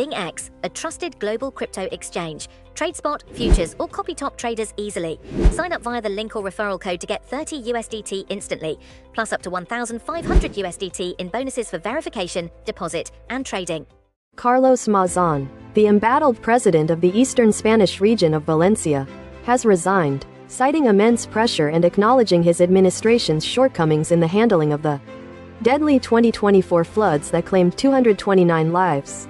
BingX, a trusted global crypto exchange. Trade spot, futures, or copy top traders easily. Sign up via the link or referral code to get 30 USDT instantly, plus up to 1,500 USDT in bonuses for verification, deposit, and trading. Carlos Mazón, the embattled president of the eastern Spanish region of Valencia, has resigned, citing immense pressure and acknowledging his administration's shortcomings in the handling of the deadly 2024 floods that claimed 229 lives.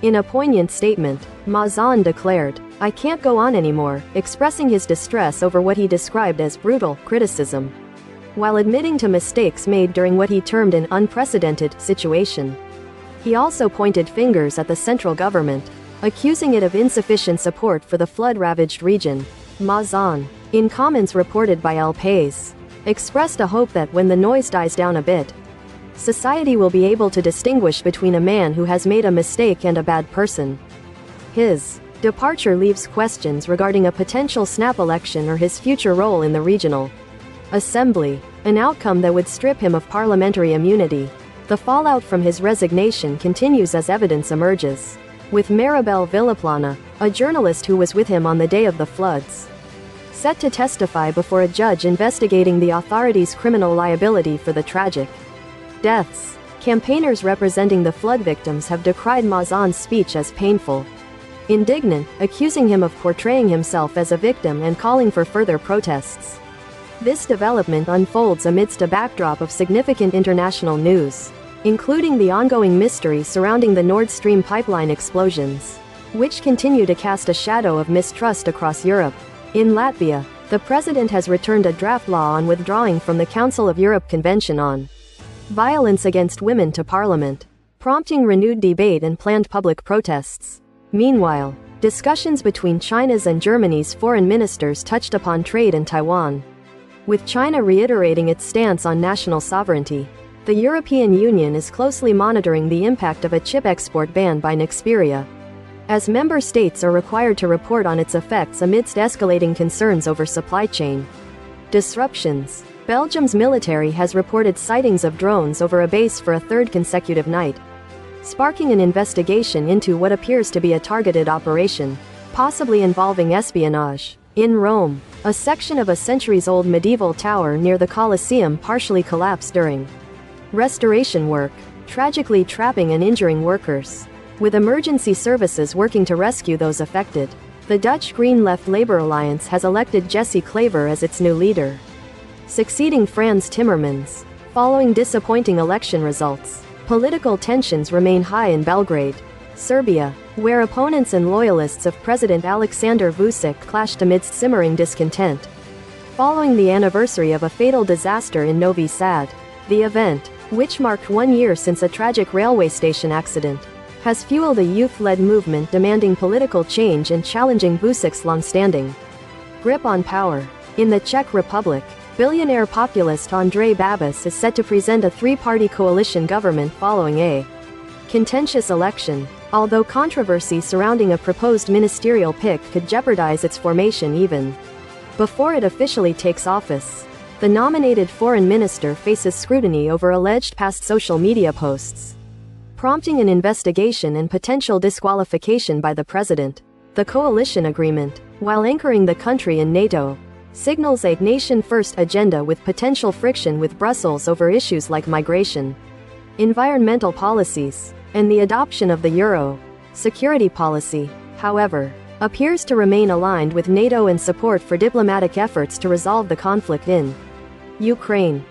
In a poignant statement, Mazón declared, "I can't go on anymore," expressing his distress over what he described as brutal criticism, while admitting to mistakes made during what he termed an unprecedented situation. He also pointed fingers at the central government, accusing it of insufficient support for the flood-ravaged region. Mazón, in comments reported by El País, expressed a hope that when the noise dies down a bit, society will be able to distinguish between a man who has made a mistake and a bad person. His departure leaves questions regarding a potential snap election or his future role in the regional assembly, an outcome that would strip him of parliamentary immunity. The fallout from his resignation continues as evidence emerges, with Maribel Villaplana, a journalist who was with him on the day of the floods, set to testify before a judge investigating the authorities' criminal liability for the tragic deaths. Campaigners representing the flood victims have decried Mazón's speech as painful, indignant, accusing him of portraying himself as a victim and calling for further protests. This development unfolds amidst a backdrop of significant international news, including the ongoing mystery surrounding the Nord Stream pipeline explosions, which continue to cast a shadow of mistrust across Europe. In Latvia, the president has returned a draft law on withdrawing from the Council of Europe Convention on Violence Against Women to Parliament, prompting renewed debate and planned public protests. Meanwhile, discussions between China's and Germany's foreign ministers touched upon trade and Taiwan, with China reiterating its stance on national sovereignty. The European Union is closely monitoring the impact of a chip export ban by Nexperia, as member states are required to report on its effects amidst escalating concerns over supply chain disruptions. Belgium's military has reported sightings of drones over a base for a third consecutive night, sparking an investigation into what appears to be a targeted operation, possibly involving espionage. In Rome, a section of a centuries-old medieval tower near the Colosseum partially collapsed during restoration work, tragically trapping and injuring workers, with emergency services working to rescue those affected. The Dutch Green Left Labour Alliance has elected Jesse Klaver as its new leader, succeeding Frans Timmermans. Following disappointing election results, political tensions remain high in Belgrade, Serbia, where opponents and loyalists of President Aleksandar Vučić clashed amidst simmering discontent, following the anniversary of a fatal disaster in Novi Sad. The event, which marked 1 year since a tragic railway station accident, has fueled a youth-led movement demanding political change and challenging Vucic's long-standing grip on power. In the Czech Republic, billionaire populist Andrej Babis is set to present a three-party coalition government following a contentious election, although controversy surrounding a proposed ministerial pick could jeopardize its formation even before it officially takes office. The nominated foreign minister faces scrutiny over alleged past social media posts, prompting an investigation and potential disqualification by the president. The coalition agreement, while anchoring the country in NATO, signals a nation-first agenda with potential friction with Brussels over issues like migration, environmental policies, and the adoption of the euro. Security policy, however, appears to remain aligned with NATO and support for diplomatic efforts to resolve the conflict in Ukraine.